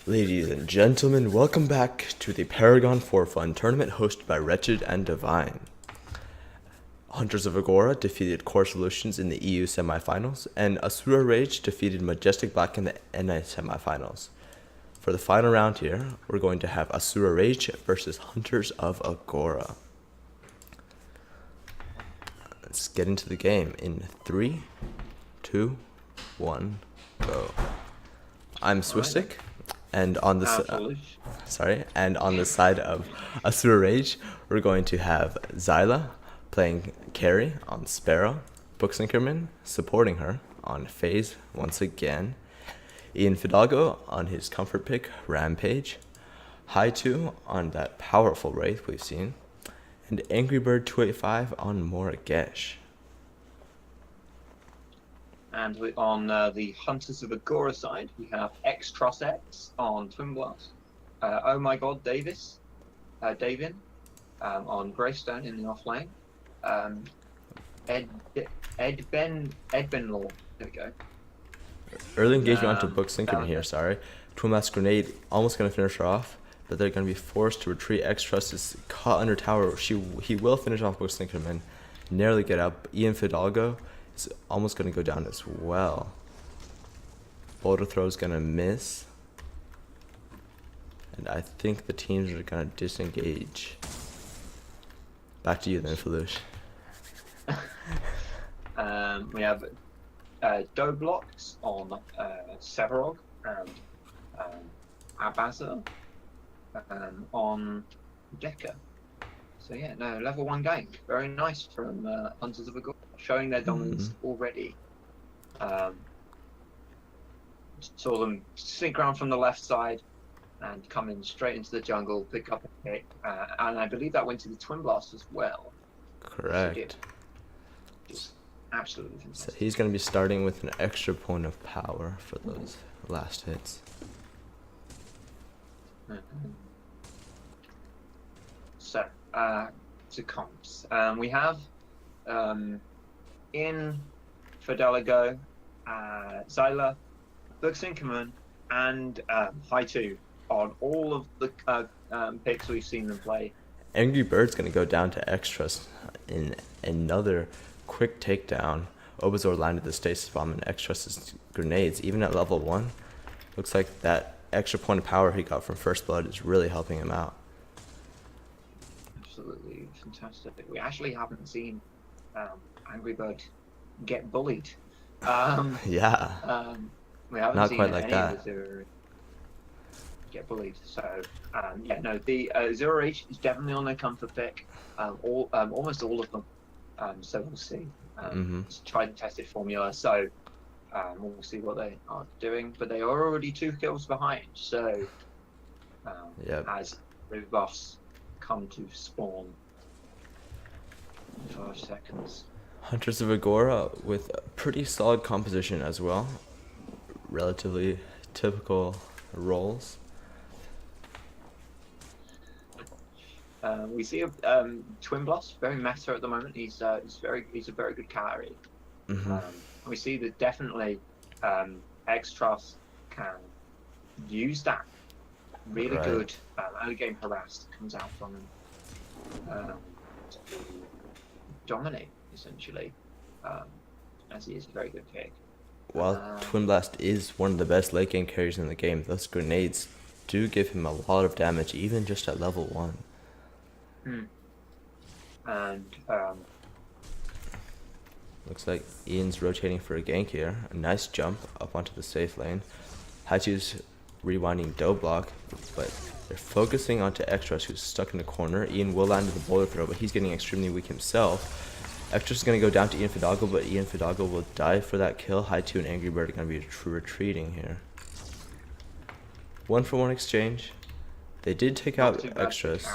Ladies and gentlemen, welcome back to the Paragon for Fun tournament hosted by Wretched and Divine. Hunters of Agora defeated Core Solutions in the EU semifinals, and Asura Rage defeated Majestic Black in the NA semifinals. For the final round here, we're going to have Asura Rage versus Hunters of Agora. Let's get into the game in 3, 2, 1, go. I'm Swistic. And on the side of Asura Rage, we're going to have Zyla playing carry on Sparrow, Booksinkerman supporting her on Phase once again, Ian Fidalgo on his comfort pick Rampage, Hai2 on that powerful Wraith we've seen, and Angry Bird 285 on Moragesh. And on the Hunters of Agora side, we have X on Twin Blast. Oh my God, Davin on Greystone in the offlane. Edben Law. There we go. Early engagement onto Booksinkerman here, sorry. Twin Blast Grenade almost going to finish her off, but they're going to be forced to retreat. X-Trust is caught under tower. He will finish off Booksinkerman, narrowly get out. Ian Fidalgo is almost going to go down as well. Boulder throw is going to miss. And I think the teams are going to disengage. Back to you then, Falush. We have Doblox on Severog and Abaza on Decker. So yeah, no, level 1 game. Very nice from Hunters of Agora, showing their dominance already. Saw them sneak around from the left side and come in straight into the jungle, pick up a hit, and I believe that went to the Twin Blast as well. Correct. Just absolutely fantastic. So he's going to be starting with an extra point of power for those last hits. So, to comps. We have in Fidalgo, Zyla, Booksinkerman, and Hai2 on all of the picks we've seen them play. Angry Bird's going to go down to extras in another quick takedown. Obazor landed the stasis bomb and X-Trust's grenades, even at level 1. Looks like that extra point of power he got from First Blood is really helping him out. Absolutely fantastic. We actually haven't seen Angry Bird get bullied. Yeah. We haven't Not seen quite like any that. of the get bullied. So yeah, no, the Zero H is definitely on their comfort pick. Almost all of them. So we'll see. It's tried and tested formula. So we'll see what they are doing. But they are already 2 kills behind. So as rebuffs come to spawn in 5 seconds. Hunters of Agora with a pretty solid composition as well. Relatively typical roles. We see Twin Blast, very meta at the moment. He's a very good carry. We see that definitely X-Trust can use that really good early game harass that comes out from him to dominate essentially, as he is a very good pick. While Twin Blast is one of the best late game carries in the game, those grenades do give him a lot of damage, even just at level 1. And looks like Ian's rotating for a gank here. A nice jump up onto the safe lane. Hachi's rewinding dough block, but they're focusing onto Extras, who's stuck in the corner. Ian will land the boulder throw, but he's getting extremely weak himself. Extras is going to go down to Ian Fidalgo, but Ian Fidalgo will die for that kill. Hai2 and Angry Bird are going to be retreating here. 1-for-1 exchange. They did take out Extras.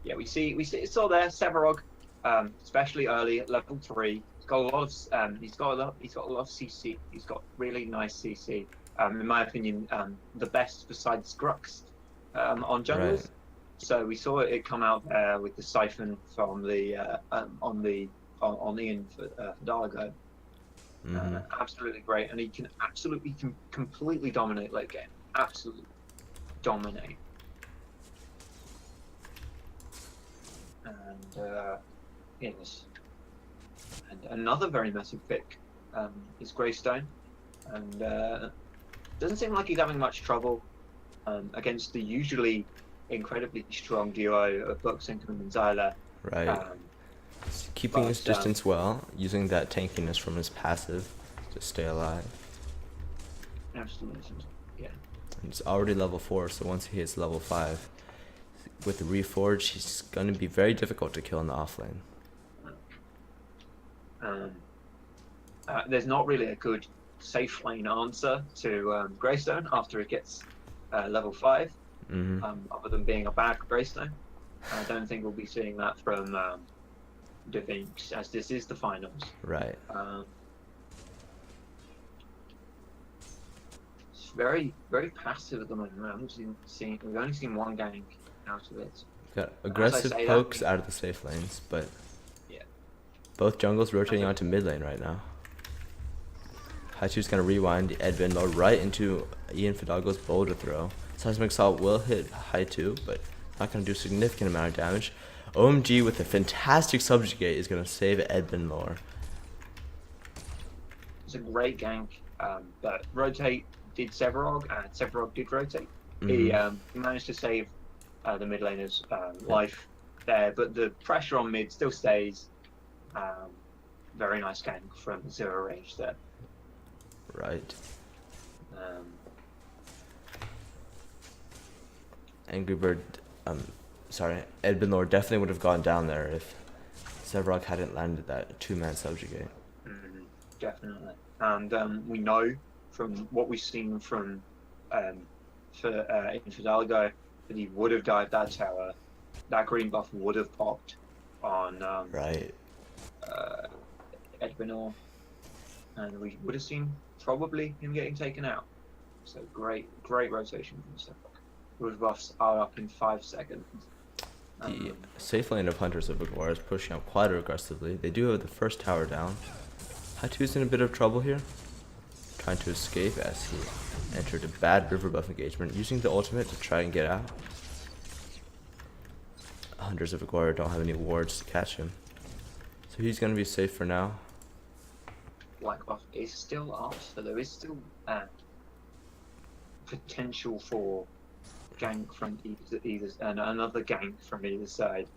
Yeah, we saw there Severog, especially early at level 3. He's got a lot of CC. He's got really nice CC. In my opinion, the best besides Grux on junglers. Right. So we saw it come out there with the siphon from the on Ian Fidalgo. Absolutely great, and he can absolutely completely dominate late game. Absolutely dominate. And yes, and another very massive pick is Greystone, and doesn't seem like he's having much trouble against the usually incredibly strong duo of Buxington and Zyla. Right. Keeping his distance well, using that tankiness from his passive to stay alive. Absolutely, yeah. And he's already level 4, so once he hits level 5, with the Reforge, he's going to be very difficult to kill in the offlane. There's not really a good safe lane answer to Greystone after it gets level 5, other than being a bad Greystone. I don't think we'll be seeing that from Da Vinci, as this is the finals. Right. It's very, very passive at the moment. We've only seen one gank out of it. Got aggressive pokes out of the safe lanes, but yeah, both jungles rotating onto mid lane right now. Haitu's gonna rewind the Edwin mode right into Ian Fidalgo's boulder throw. Seismic Assault will hit Haitu, but not gonna do a significant amount of damage. OMG with a fantastic subjugate is gonna save Edwin lore. It's a great gank, but rotate did Severog, and Severog did rotate. He managed to save the mid laner's life there, but the pressure on mid still stays. Very nice gank from Zero Rage there. Right. Angry Bird, Edwin lore definitely would have gone down there if Severog hadn't landed that 2-man subjugate. Definitely. And we know from what we've seen from Infidalgo that he would have dived that tower. That green buff would have popped on right. Edwin, and we would have seen probably him getting taken out. So great rotation from Severog. Those buffs are up in 5 seconds. The safe lane of Hunters of Agora is pushing up quite aggressively. They do have the first tower down. Haitu's in a bit of trouble here, trying to escape as he entered a bad river buff engagement, using the ultimate to try and get out. Hunters of Agora don't have any wards to catch him, so he's going to be safe for now. Black buff is still up, so there is still potential for gank from either and another gank from either side.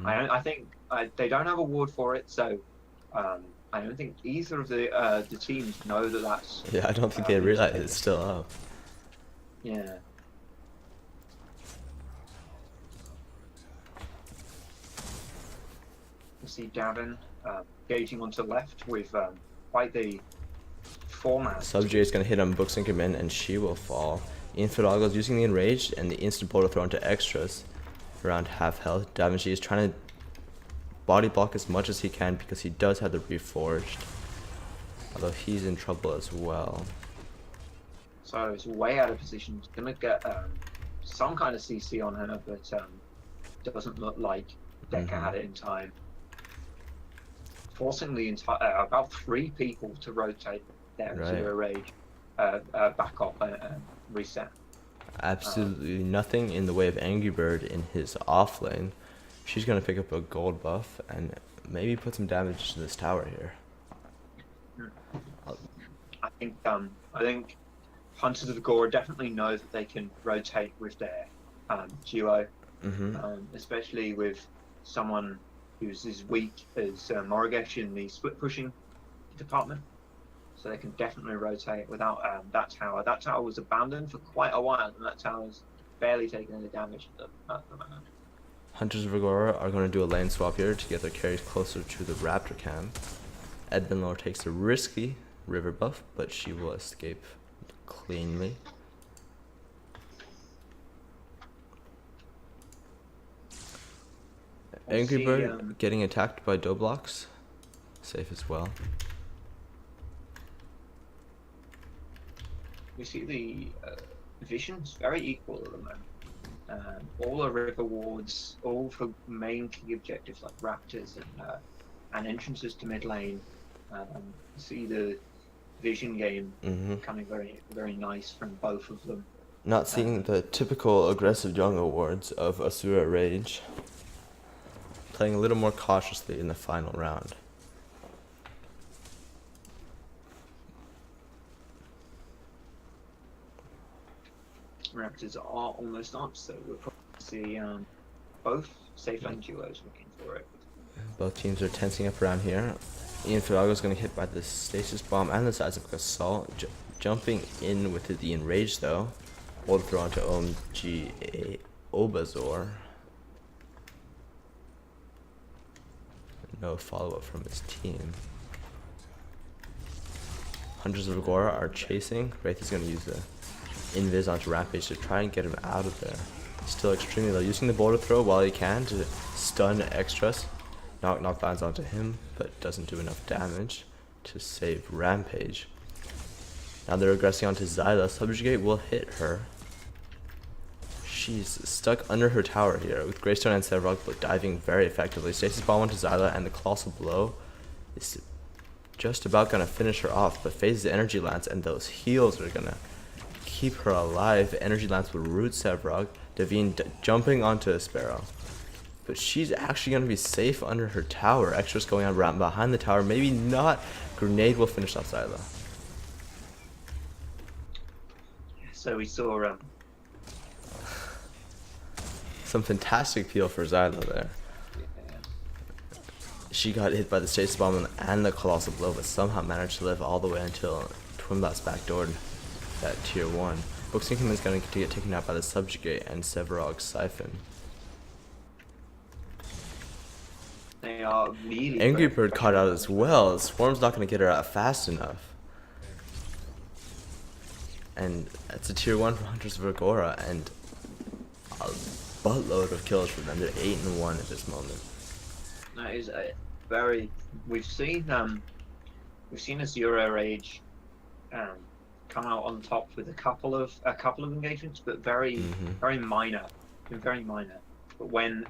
I think they don't have a ward for it, so I don't think either of the teams know that that's. Yeah, I don't think they realize it's still up. Yeah. You see Gavin gauging onto left with quite the format. Subjugate's gonna hit on Buxington and she will fall. Ian Fidalgo's using the Enraged and the instant boulder throw into extras around half health. Da Vinci is trying to body block as much as he can because he does have the Reforged, although he's in trouble as well. So it's way out of position. He's gonna get some kind of CC on her, but doesn't look like Deca had it in time. Forcing the entire about 3 people to rotate there to a rage, back up and reset. Absolutely nothing in the way of Angry Bird in his off lane. She's gonna pick up a gold buff and maybe put some damage to this tower here. I think Hunters of Agora definitely know that they can rotate with their duo, especially with someone who's as weak as Morigesh in the split pushing department. So they can definitely rotate without that tower. That tower was abandoned for quite a while, and that tower's barely taking any damage at the moment. Hunters of Agora are going to do a lane swap here to get their carries closer to the Raptor camp. Edwin lore takes a risky river buff, but she will escape cleanly. Angry Bird getting attacked by Doblox. Safe as well. We see the visions very equal at the moment. All are river wards, all for main key objectives like raptors and entrances to mid lane. See the vision game Mm-hmm. coming very, very nice from both of them. Not seeing the typical aggressive jungle wards of Asura Rage. Playing a little more cautiously in the final round. Raptors are almost up, so we'll probably see both safe lane duos looking for it. Both teams are tensing up around here. Ian Fidalgo's going to get hit by the stasis bomb and the seismic assault. Jumping in with the enrage though. Will throw onto OMG Obazor. No follow-up from his team. Hunters of Agora are chasing. Wraith is going to use the invis onto Rampage to try and get him out of there. Still extremely low. Using the boulder throw while he can to stun Extras. Knock lands onto him, but doesn't do enough damage to save Rampage. Now they're aggressing onto Zyla. Subjugate will hit her. She's stuck under her tower here, with Greystone and Sevrog diving very effectively. Stasis Bomb onto Zyla, and the Colossal Blow is just about gonna finish her off, but phases the Energy Lance, and those heals are gonna keep her alive. Energy Lance will root Sevrog. Devine jumping onto Sparrow. But she's actually going to be safe under her tower. Extras going on around behind the tower. Maybe not. Grenade will finish off Zyla. So we saw Some fantastic peel for Zyla there. She got hit by the Stasis Bomb and the Colossal Blow, but somehow managed to live all the way until Twin Blast backdoored that tier 1. Booksinkham is going to get taken out by the Subjugate and Severog's Siphon. they are really Angry Bird caught out as well. Swarm's not going to get her out fast enough. And it's a tier 1 for Hunters of Agora, and a buttload of kills for them. They're 8-1 at this moment. That is a very. We've seen Asura Rage come out on top with a couple of engagements, but very minor, very minor. But when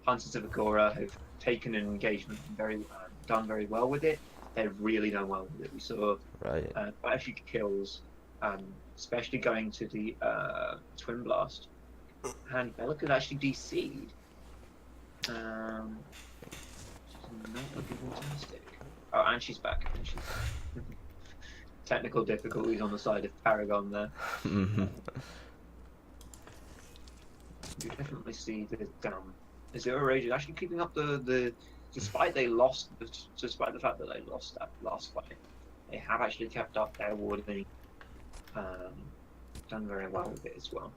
Hunters of Agora have taken an engagement and done very well with it, they've really done well with it. We saw quite a few kills, especially going to the Twin Blast, and Bella could actually DC'd. She's not looking fantastic. Oh, and she's back. Technical difficulties on the side of Paragon there. You definitely see that Azura Rage is actually keeping up despite the fact that they lost that last fight, they have actually kept up their warding. Done very well with it as well.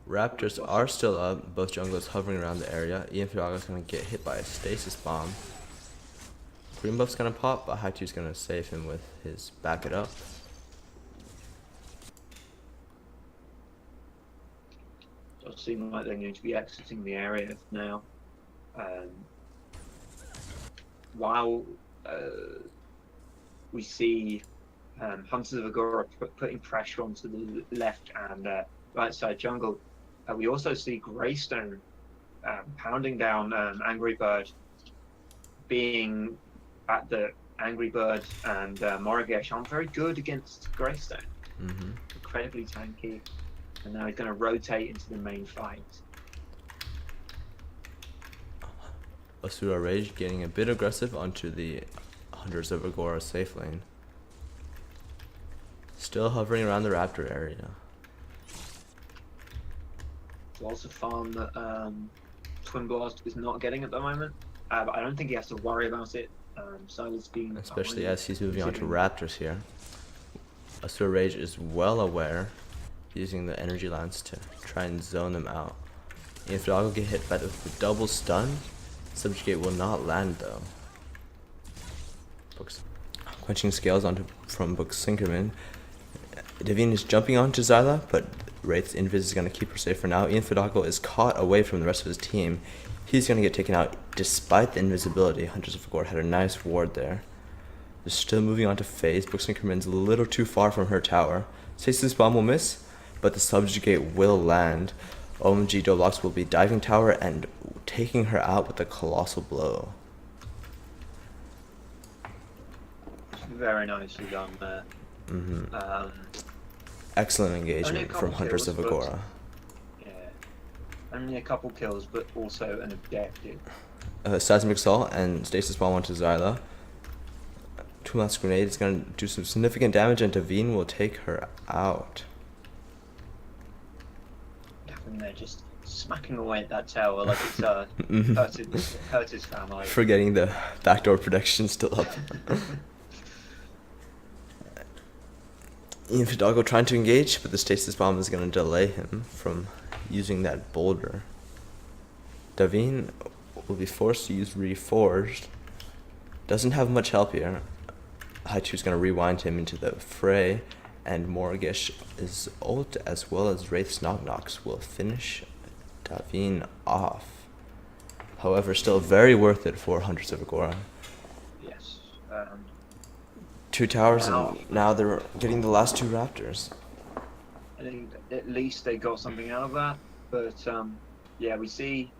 Raptors are still up, both junglers hovering around the area. Ian Fidalgo is going to get hit by a stasis bomb. Green buff's going to pop, but Haitu's going to save him with his back it up. Does seem like they're going to be exiting the area now. While we see Hunters of Agora putting pressure onto the left and right side jungle, we also see Greystone pounding down Angry Bird, being at the Angry Bird and Morigesh aren't very good against Greystone. Incredibly tanky, and now he's going to rotate into the main fight. Asura Rage getting a bit aggressive onto the Hunters of Agora safe lane. Still hovering around the Raptor area. Lots of farm that Twin Blast is not getting at the moment, but I don't think he has to worry about it. Silas being especially as he's moving on to Raptors here. Asura Rage is well aware, using the energy lance to try and zone them out. If Fidalgo get hit by the double stun, Subjugate will not land though. Quenching scales from Booksinkerman. Devine is jumping onto Zyla, but Wraith's invis is going to keep her safe for now. Ian Fidalgo is caught away from the rest of his team. He's going to get taken out despite the invisibility. Hunters of Agora had a nice ward there. They're still moving on to phase. Booksinkerman's a little too far from her tower. Stasis Bomb will miss, but the Subjugate will land. OMG Doblox will be diving tower and taking her out with a Colossal Blow. Very nicely done there. Excellent Only a engagement couple from Hunters kills, of but Agora. yeah, only a couple kills, but also an objective. Seismic Assault and Stasis Bomb onto Zyla. Two Lance Grenade is going to do some significant damage, and Davine will take her out. And they're just smacking away at that tower like it's hurt his family. Forgetting the backdoor protection still up. Ian Fidalgo trying to engage, but the Stasis Bomb is going to delay him from using that boulder. Davine will be forced to use Reforged. Doesn't have much help here. Haitu's going to rewind him into the fray, and Morgish's ult as well as Wraith's Knock Knocks will finish Davine off. However, still very worth it for Hunters of Agora. Yes. Two towers, and now they're getting the last two Raptors. I think at least they got something out of that, but yeah, we see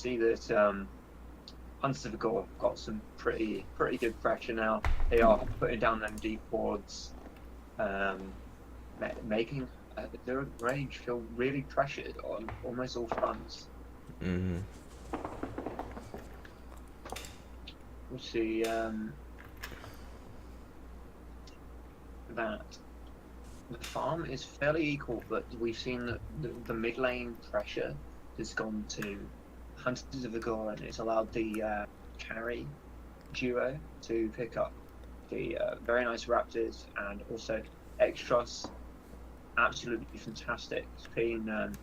that Hunters of Agora have got some pretty good pressure now. They are putting down them deep wards, making their range feel really pressured on almost all fronts. We see that the farm is fairly equal, but we've seen that the mid lane pressure has gone to Hunters of Agora, and it's allowed the carry duo to pick up the very nice Raptors, and also Extras, absolutely fantastic. It's been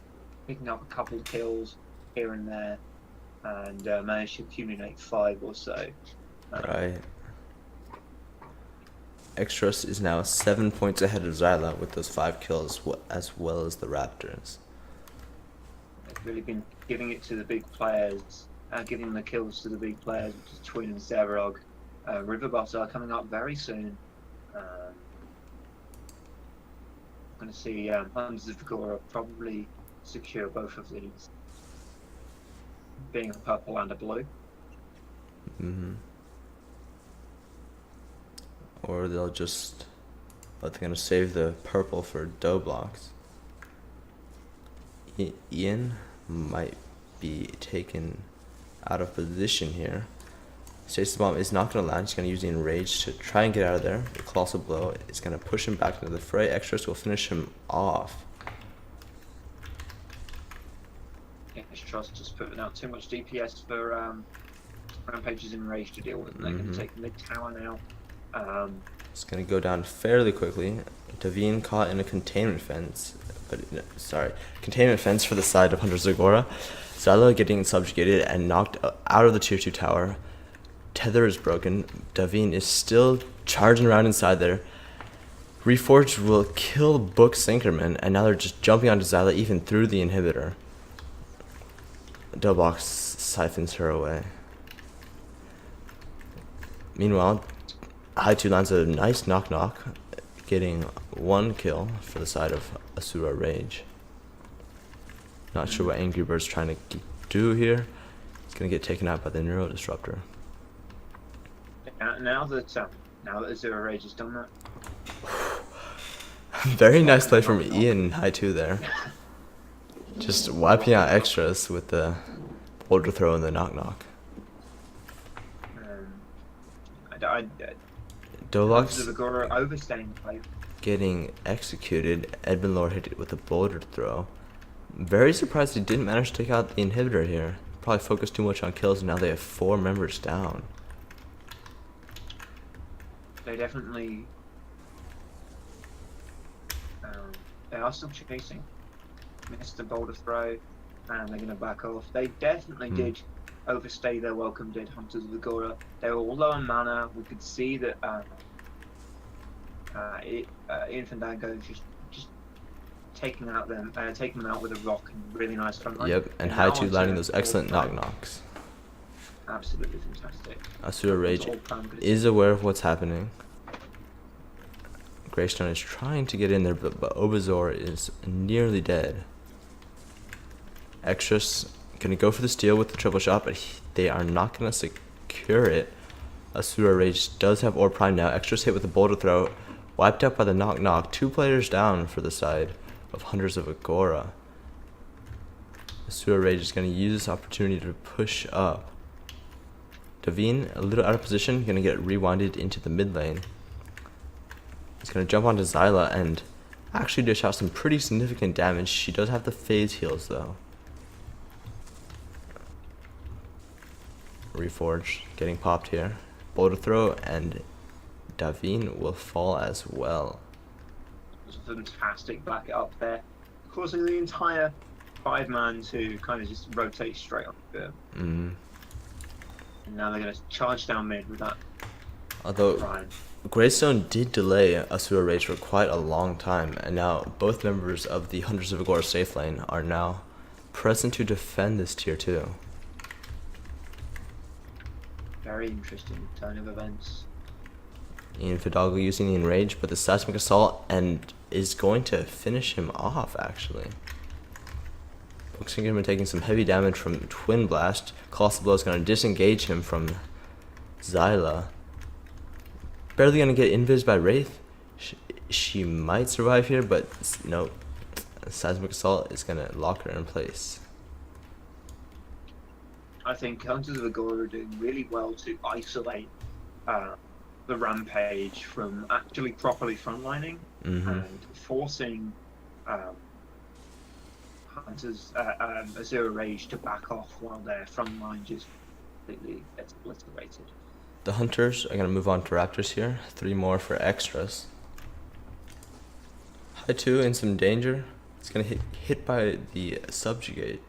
picking up a couple of kills here and there, and managed to accumulate 5 or so. Right. Extras is now 7 points ahead of Zyla with those 5 kills, as well as the Raptors. They've really been giving it to the big players, giving the kills to the big players, which is Twin and Zerog. River Buffs are coming up very soon. I'm going to see Hunters of Agora probably secure both of these, being a purple and a blue. Or they'll just, but they're gonna save the purple for dough blocks. Ian might be taken out of position here. Stasis Bomb is not gonna land. He's gonna use the Enrage to try and get out of there. The Colossal Blow is gonna push him back into the fray. Extras will finish him off. Extras just putting out too much DPS for Rampage's Enrage to deal with. They're going to take mid tower now. It's gonna go down fairly quickly. Davine caught in a containment fence, containment fence for the side of Hunters of Agora. Zyla getting subjugated and knocked out of the tier 2 tower. Tether is broken. Davine is still charging around inside there. Reforged will kill Book Sinkerman, and now they're just jumping onto Zyla even through the inhibitor. Doughbox siphons her away. Meanwhile, Haitu lands a nice knock-knock, getting 1 kill for the side of Asura Rage. Not sure what Angry Bird's trying to do here. He's gonna get taken out by the Neuro Disruptor. Now that Asura Rage has done that. Very nice play from Ian Haitu there. Just wiping out Extras with the boulder throw and the knock-knock. Dolox overstaying the play. Getting executed. Edmund Lord hit it with a boulder throw. Very surprised he didn't manage to take out the inhibitor here. Probably focused too much on kills, and now they have 4 members down. They definitely they are still chasing. Missed the boulder throw, and they're going to back off. They definitely did overstay their welcome, did Hunters of Agora. They were all low on mana. We could see that Ian Fandango just taking them out with a rock and really nice front line. Yep, and Haitu landing those excellent knock-knocks. Absolutely fantastic. Asura Rage is aware of what's happening. Greystone is trying to get in there, but Obazor is nearly dead. Extras gonna go for the steal with the triple shot, but they are not gonna secure it. Asura Rage does have Orb Prime now. Extras hit with a Boulder Throw. Wiped out by the Knock Knock. 2 players down for the side of Hunters of Agora. Asura Rage is going to use this opportunity to push up. Davine, a little out of position, going to get rewinded into the mid lane. He's going to jump onto Zyla and actually dish out some pretty significant damage. She does have the phase heals though. Reforge getting popped here. Boulder Throw and Davine will fall as well. It's a fantastic back up there, causing the entire 5-man to kind of just rotate straight on the And now they're going to charge down mid with that. Although Prime. Greystone did delay Asura Rage for quite a long time, and now both members of the Hunters of Agora safe lane are now present to defend this tier 2. Very interesting turn of events. Ian Fidalgo using the Enrage, but the Seismic Assault and is going to finish him off actually. Booksingerman taking some heavy damage from Twin Blast. Colossal Blow is going to disengage him from Zyla. Barely going to get invis by Wraith. She might survive here, but no. Seismic Assault is going to lock her in place. I think Hunters of Agora are doing really well to isolate the Rampage from actually properly frontlining and forcing Hunters Azura Rage to back off while their frontline just completely gets obliterated. The Hunters are going to move on to Raptors here. 3 more for extras. High 2 in some danger. It's going to hit by the Subjugate.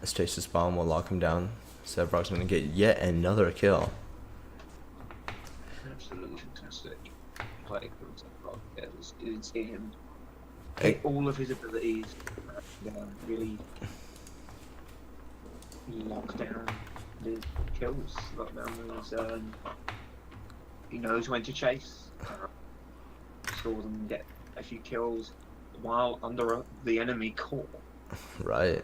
A Stasis Bomb will lock him down. Sevrog's going to get yet another kill. Absolutely fantastic play from Sevrog. You didn't see him take all of his abilities and really lock down the kills. Lock down his, he knows when to chase. Saw them get a few kills while under the enemy core. Right.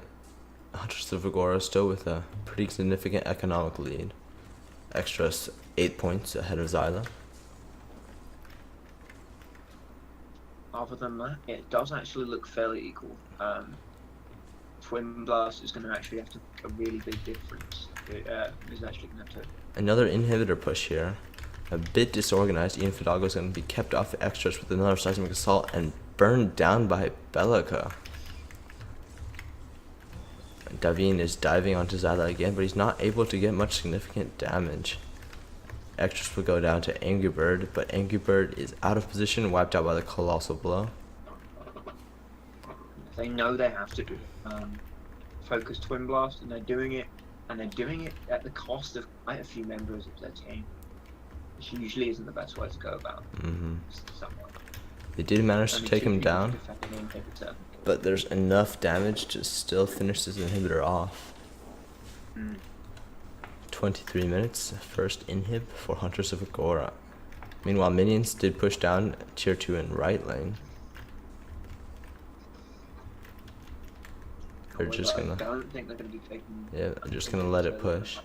Hunters of Agora still with a pretty significant economic lead. Extras 8 points ahead of Zyla. Other than that, it does actually look fairly equal. Twin Blast is going to actually have to make a really big difference. Is actually going to have to. Another inhibitor push here. A bit disorganized. Ian Fidalgo is going to be kept off the extras with another Seismic Assault and burned down by Bellica. Davine is diving onto Zyla again, but he's not able to get much significant damage. Extras will go down to Angry Bird, but Angry Bird is out of position, wiped out by the Colossal Blow. They know they have to focus Twin Blast, and they're doing it, at the cost of quite a few members of their team, which usually isn't the best way to go about. They did manage to take him down, but there's enough damage to still finish this inhibitor off. 23 minutes, first inhib for Hunters of Agora. Meanwhile, minions did push down tier 2 in right lane. They're just gonna. I don't think they're gonna be taking. Yeah, they're just gonna let it push.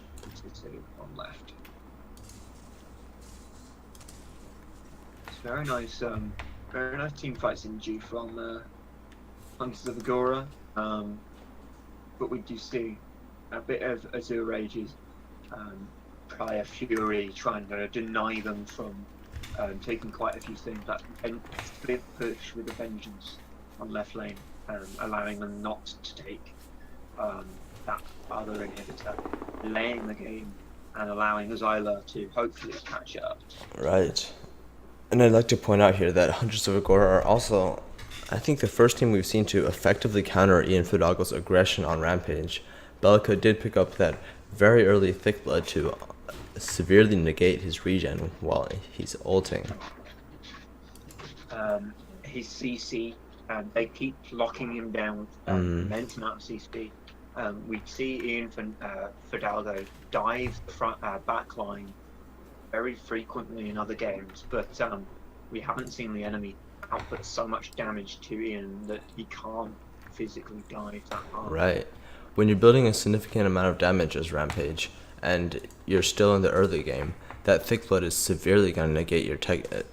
On left. It's very nice team fights in G from Hunters of Agora. But we do see a bit of Azure Rage's prior fury trying to deny them from taking quite a few things. That split push with a vengeance on left lane, allowing them not to take that other inhibitor, delaying the game and allowing Zyla to hopefully catch up. Right. And I'd like to point out here that Hunters of Agora are also, I think, the first team we've seen to effectively counter Ian Fidalgo's aggression on Rampage. Bellica did pick up that very early Thick Blood to severely negate his regen while he's ulting. His CC, they keep locking him down with immense amount of CC. We see Ian Fidalgo dive the front back line very frequently in other games, but we haven't seen the enemy output so much damage to Ian that he can't physically dive that hard. Right. When you're building a significant amount of damage as Rampage, and you're still in the early game, that thick blood is severely gonna negate your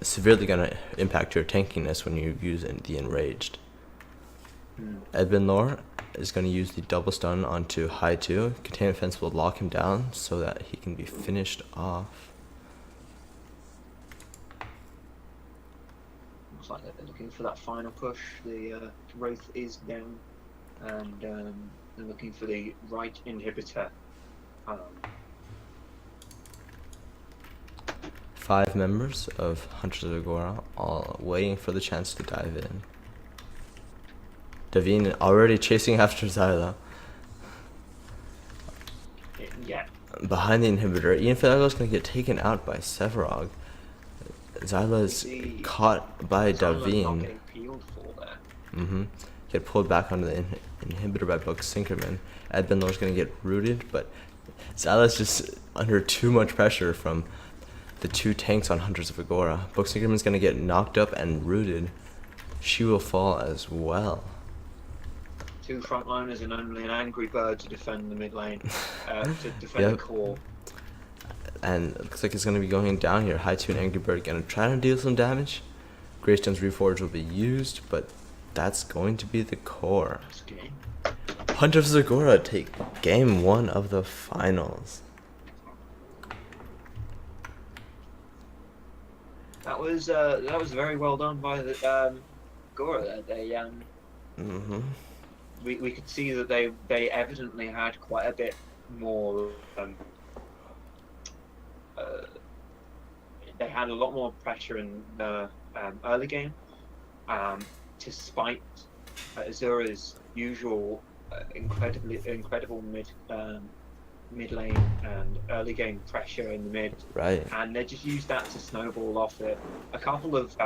severely gonna impact your tankiness when you use the enraged. Edmund Lore is going to use the double stun onto high 2. Containment Fence will lock him down so that he can be finished off. Looks like they're looking for that final push. The Wraith is down, and they're looking for the right inhibitor. 5 members of Hunters of Agora all waiting for the chance to dive in. Davine already chasing after Zyla. Yeah. Behind the inhibitor, Ian Fidago's going to get taken out by Sevarog. Zyla is caught by Davine. Get pulled back onto the inhibitor by Book Sinkerman. Edmund Lore's going to get rooted, but Zyla's just under too much pressure from the 2 tanks on Hunters of Agora. Book Sinkerman's going to get knocked up and rooted. She will fall as well. 2 frontliners and only an angry bird to defend the mid lane, to defend the core. And it looks like it's going to be going down here. High 2 and Angry Bird going to try to deal some damage. Greystone's Reforge will be used, but that's going to be the core. Hunters of Agora take game 1 of the finals. That was very well done by the Agora. They we could see that they evidently had quite a bit more. They had a lot more pressure in the early game, despite Asura's usual incredible mid lane and early game pressure in the mid. Right. And they just used that to snowball off it. A couple of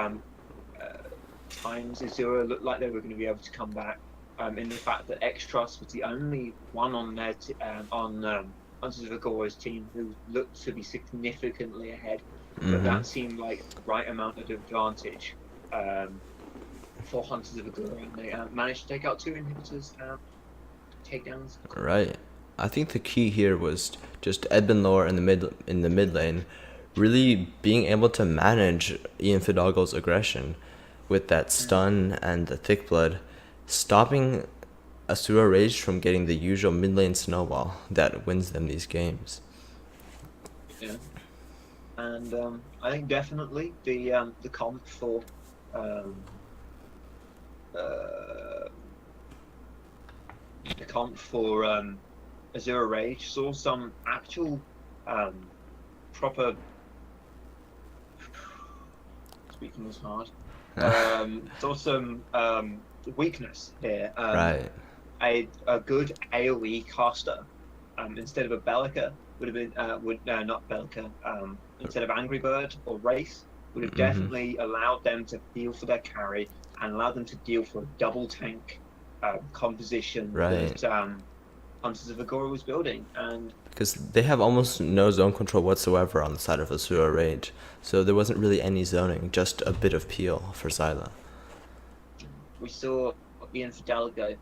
times Asura looked like they were going to be able to come back. In the fact that X-Trust was the only one on their Hunters of Agora's team who looked to be significantly ahead, but that seemed like the right amount of advantage for Hunters of Agora, and they managed to take out 2 inhibitors and takedowns. Right. I think the key here was just Edmund Lore in the mid lane, really being able to manage Ian Fidago's aggression with that stun and the thick blood, stopping Asura Rage from getting the usual mid lane snowball that wins them these games. Yeah, and I think definitely the comp for Asura Rage saw some actual proper. Speaking is hard. Saw some weakness here. Right. A good AoE caster instead of a Bellica would have been not Bellica. Instead of Angry Bird or Wraith would have definitely allowed them to deal for their carry and allowed them to deal for a double tank composition that Hunters of Agora was building. And because they have almost no zone control whatsoever on the side of Asura Rage, so there wasn't really any zoning, just a bit of peel for Zyla. We saw Ian Fidago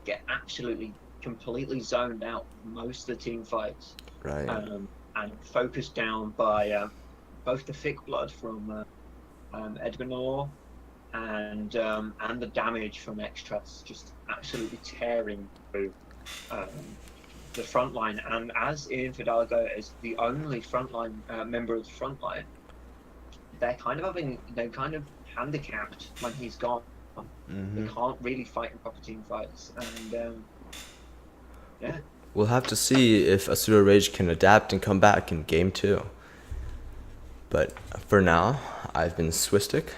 get absolutely completely zoned out most of the team fights, right? And focused down by both the thick blood from Edmund Lore and the damage from X-Trust, just absolutely tearing through the front line. And as Ian Fidago is the only frontline member of the front line, they're kind of handicapped when he's gone. They can't really fight in proper team fights, and yeah. We'll have to see if Asura Rage can adapt and come back in game 2. But for now, I've been Swistic.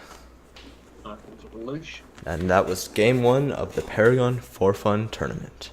I've been Lelouch. And that was game 1 of the Paragon 4 Fun tournament.